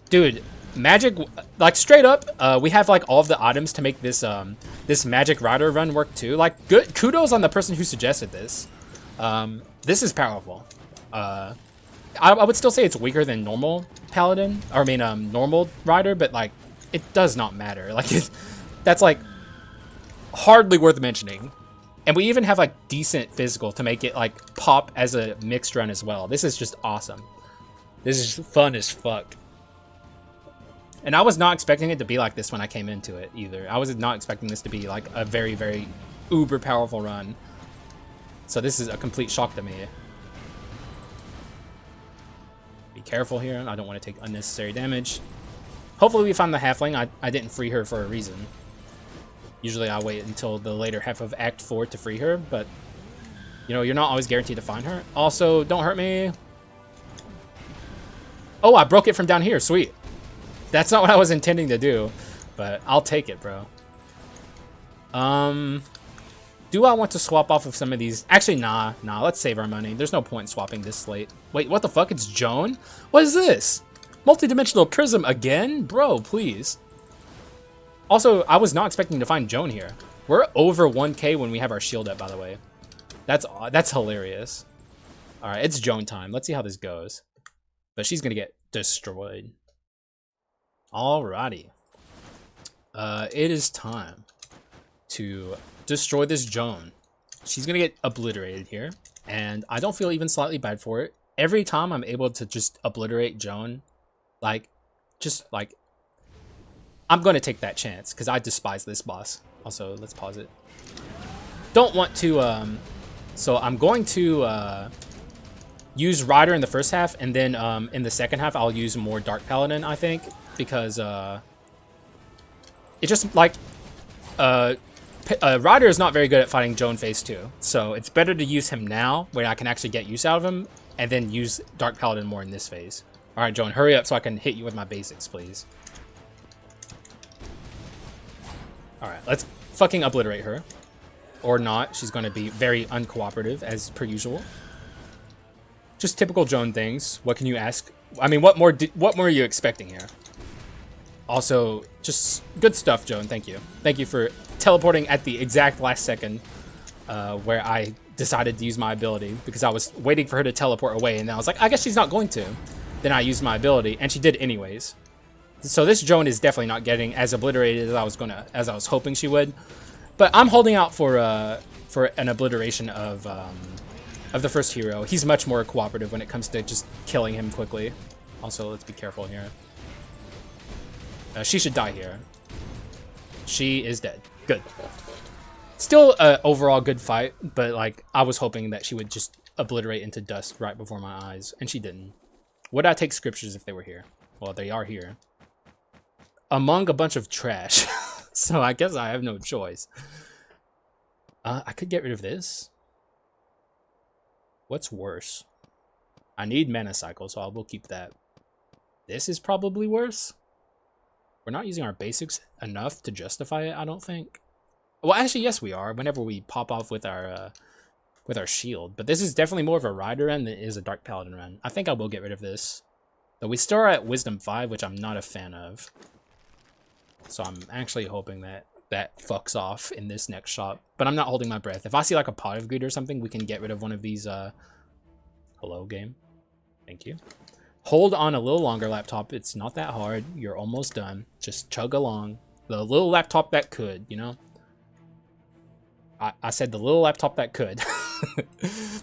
Dude, magic, like straight up, we have like all of the items to make this this Magic Rider run work too. Like, good kudos on the person who suggested this. This is powerful. I would still say it's weaker than normal Paladin, or I mean normal Rider, but like it does not matter. Like that's like hardly worth mentioning. And we even have like decent physical to make it like pop as a mixed run as well. This is just awesome. This is fun as fuck. And I was not expecting it to be like this when I came into it either. I was not expecting this to be like a very, very uber powerful run. So this is a complete shock to me. Be careful here. I don't want to take unnecessary damage. Hopefully we find the halfling. I didn't free her for a reason. Usually I wait until the later half of Act 4 to free her, but You know, you're not always guaranteed to find her. Also, don't hurt me. Oh, I broke it from down here. Sweet. That's not what I was intending to do, but I'll take it, bro. Do I want to swap off of some of these? Actually, nah. Let's save our money. There's no point in swapping this late. Wait, what the fuck? It's Joan? What is this? Multi-dimensional prism again? Bro, please. Also, I was not expecting to find Joan here. We're over 1k when we have our shield up, by the way. That's hilarious. All right, it's Joan time. Let's see how this goes. But she's gonna get destroyed. Alrighty. It is time to destroy this Joan. She's gonna get obliterated here, and I don't feel even slightly bad for it. Every time I'm able to just obliterate Joan, I'm gonna take that chance because I despise this boss. Also, let's pause it. Don't want to, so I'm going to use Rider in the first half, and then in the second half I'll use more Dark Paladin, I think, because it just like Rider is not very good at fighting Joan phase 2, so it's better to use him now where I can actually get use out of him, and then use Dark Paladin more in this phase. All right, Joan, hurry up so I can hit you with my basics, please. All right, let's fucking obliterate her. Or not, she's going to be very uncooperative as per usual. Just typical Joan things. What can you ask? I mean, what more are you expecting here? Also, just good stuff, Joan. Thank you. Thank you for teleporting at the exact last second where I decided to use my ability, because I was waiting for her to teleport away, and then I was like, I guess she's not going to. Then I used my ability, and she did anyways. So this Joan is definitely not getting as obliterated as I was hoping she would. But I'm holding out for an obliteration of the first hero. He's much more cooperative when it comes to just killing him quickly. Also, let's be careful here. She should die here. She is dead. Good. Still overall good fight, but like I was hoping that she would just obliterate into dust right before my eyes, and she didn't. Would I take scriptures if they were here? Well, they are here. Among a bunch of trash. So I guess I have no choice. I could get rid of this. What's worse? I need mana cycle, so I will keep that. This is probably worse. We're not using our basics enough to justify it, I don't think. Well, actually, yes, we are. Whenever we pop off with our shield, but this is definitely more of a Rider run than it is a Dark Paladin run. I think I will get rid of this. But we still are at Wisdom 5, which I'm not a fan of. So I'm actually hoping that that fucks off in this next shot. But I'm not holding my breath. If I see like a pot of greed or something, we can get rid of one of these. Hello, game. Thank you. Hold on a little longer, laptop. It's not that hard. You're almost done. Just chug along. The little laptop that could, you know? I said the little laptop that could.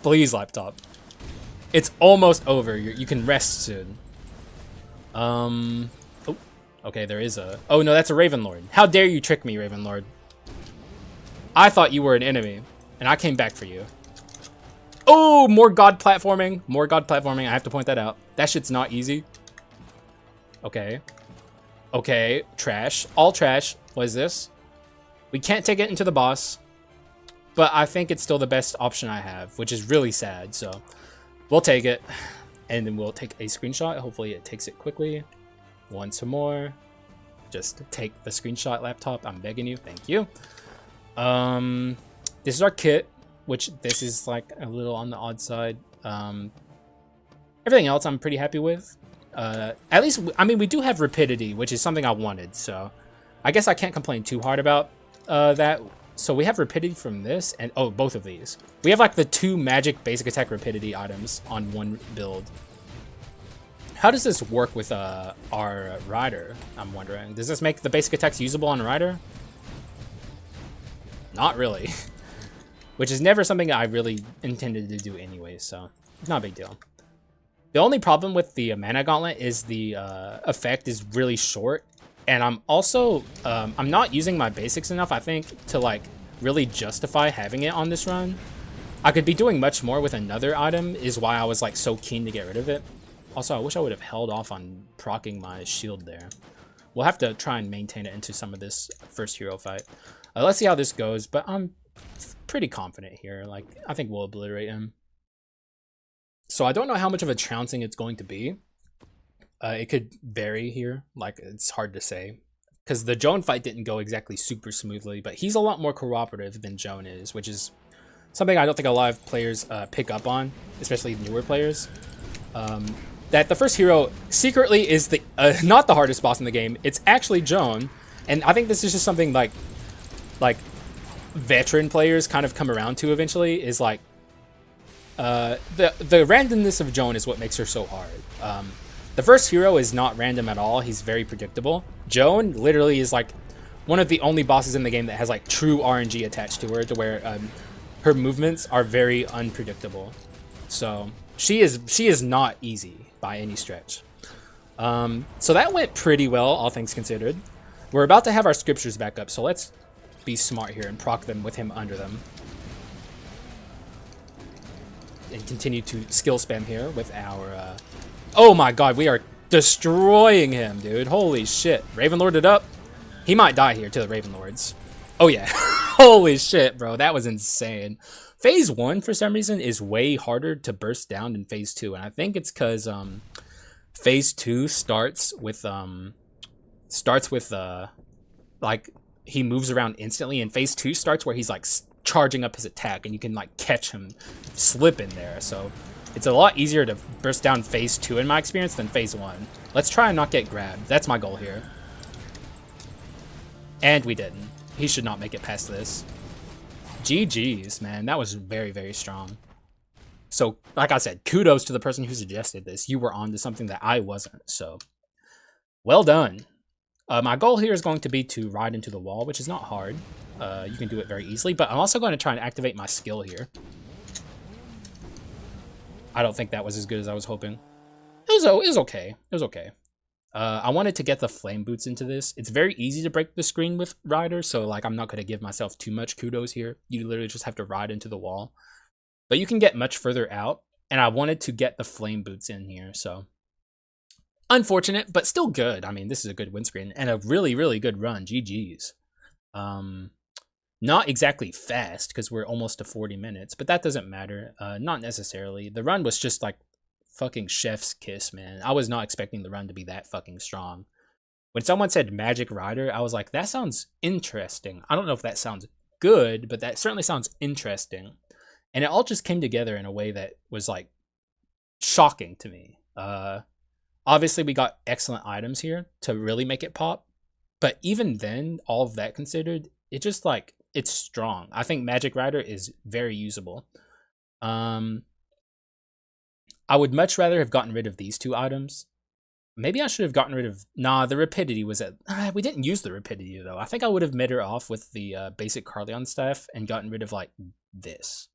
Please, laptop. It's almost over. You can rest soon. Oh. Okay, there is a... Oh, no, that's a Ravenlord. How dare you trick me, Ravenlord. I thought you were an enemy, and I came back for you. Oh, more god platforming. More god platforming. I have to point that out. That shit's not easy. Okay. Okay, trash. All trash. What is this? We can't take it into the boss, but I think it's still the best option I have, which is really sad, so we'll take it, and then we'll take a screenshot. Hopefully it takes it quickly. Once more. Just take the screenshot, laptop. I'm begging you. Thank you. This is our kit, which this is like a little on the odd side. Everything else I'm pretty happy with. At least, I mean, we do have rapidity, which is something I wanted, so I guess I can't complain too hard about that. So we have rapidity from this, and oh, both of these. We have like the 2 magic basic attack rapidity items on one build. How does this work with our Rider? I'm wondering. Does this make the basic attacks usable on Rider? Not really. Which is never something I really intended to do anyway, so not a big deal. The only problem with the Mana Gauntlet is the effect is really short. And I'm also, I'm not using my basics enough, I think, to like really justify having it on this run. I could be doing much more with another item, is why I was like so keen to get rid of it. Also, I wish I would have held off on proccing my shield there. We'll have to try and maintain it into some of this first hero fight. Let's see how this goes, but I'm pretty confident here. Like, I think we'll obliterate him. So I don't know how much of a trouncing it's going to be. It could vary here. Like, it's hard to say. Because the Joan fight didn't go exactly super smoothly, but he's a lot more cooperative than Joan is, which is something I don't think a lot of players pick up on, especially newer players. That the first hero secretly is the not the hardest boss in the game. It's actually Joan, and I think this is just something like veteran players kind of come around to eventually. Is like the randomness of Joan is what makes her so hard. The first hero is not random at all. He's very predictable. Joan literally is like one of the only bosses in the game that has like true RNG attached to her, to where her movements are very unpredictable. So she is not easy by any stretch. So that went pretty well, all things considered. We're about to have our scriptures back up, so let's be smart here and proc them with him under them. And continue to skill spam here with our... Oh my god, we are destroying him, dude. Holy shit. Ravenlord it up. He might die here to the Ravenlords. Oh yeah. Holy shit, bro. That was insane. Phase 1, for some reason, is way harder to burst down than Phase 2. And I think it's because Phase 2 starts with like, he moves around instantly. And Phase 2 starts where he's, like, charging up his attack. And you can, like, catch him slip in there. So it's a lot easier to burst down Phase 2, in my experience, than Phase 1. Let's try and not get grabbed. That's my goal here. And we didn't. He should not make it past this. GG's, man. That was very, very strong. So, like I said, kudos to the person who suggested this. You were on to something that I wasn't. So, well done. My goal here is going to be to ride into the wall, which is not hard. You can do it very easily. But I'm also going to try and activate my skill here. I don't think that was as good as I was hoping. It was okay. It was okay. I wanted to get the flame boots into this. It's very easy to break the screen with Rider, so like I'm not going to give myself too much kudos here. You literally just have to ride into the wall. But you can get much further out, and I wanted to get the flame boots in here, so... Unfortunate, but still good. I mean, this is a good win screen, and a really, really good run. GG's. Not exactly fast, because we're almost to 40 minutes, but that doesn't matter. Not necessarily. The run was just like fucking chef's kiss, man. I was not expecting the run to be that fucking strong. When someone said Magic Rider, I was like, that sounds interesting. I don't know if that sounds good, but that certainly sounds interesting. And it all just came together in a way that was like shocking to me. Obviously we got excellent items here to really make it pop, but even then, all of that considered, it just like, it's strong. I think Magic Rider is very usable. I would much rather have gotten rid of these two items. Maybe I should have gotten rid of... Nah, the rapidity was at... we didn't use the rapidity, though. I think I would have made her off with the basic CARLEON stuff and gotten rid of, like, this.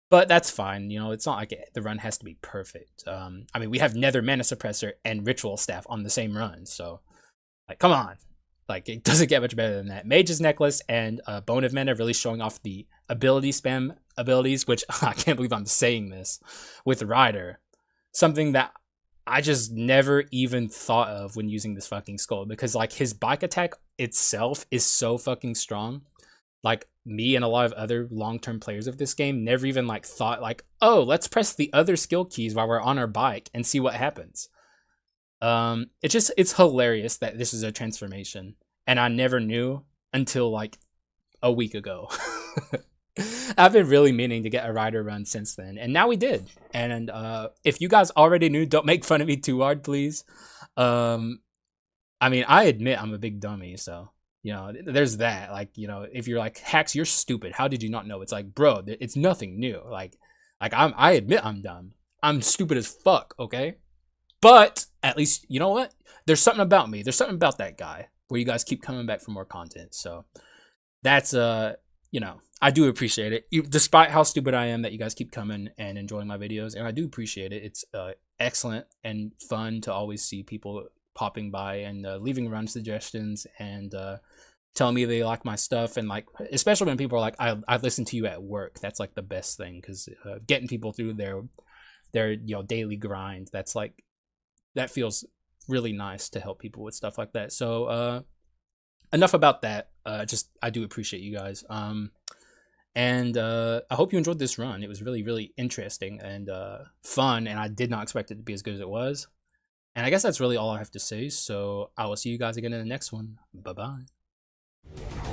But that's fine. You know, it's not like the run has to be perfect. I mean, we have Nether Mana Suppressor and Ritual Staff on the same run, so... Like, come on. Like, it doesn't get much better than that. Mage's Necklace and Bone of Mana really showing off the ability spam abilities, which I can't believe I'm saying this, with Rider. Something that I just never even thought of when using this fucking skull, because, like, his bike attack itself is so fucking strong. Like, me and a lot of other long-term players of this game never even, like, thought, like, oh, let's press the other skill keys while we're on our bike and see what happens. It's hilarious that this is a transformation, and I never knew until like a week ago. I've been really meaning to get a Rider run since then, and now we did. And if you guys already knew, don't make fun of me too hard, please. I mean, I admit I'm a big dummy, so you know, there's that. Like, you know, if you're like, Hacks, you're stupid, how did you not know? It's like, bro, it's nothing new. Like I admit I'm dumb. I'm stupid as fuck, okay? But at least, you know what? There's something about me. There's something about that guy where you guys keep coming back for more content. So that's, you know, I do appreciate it. Despite how stupid I am, that you guys keep coming and enjoying my videos. And I do appreciate it. It's excellent and fun to always see people popping by and leaving run suggestions and telling me they like my stuff. And like, especially when people are like, I listen to you at work. That's like the best thing, because getting people through their you know, daily grind, that's like, that feels really nice to help people with stuff like that. So enough about that. Just I do appreciate you guys. And I hope you enjoyed this run. It was really, really interesting and fun, and I did not expect it to be as good as it was. And I guess that's really all I have to say. So I will see you guys again in the next one. Bye bye.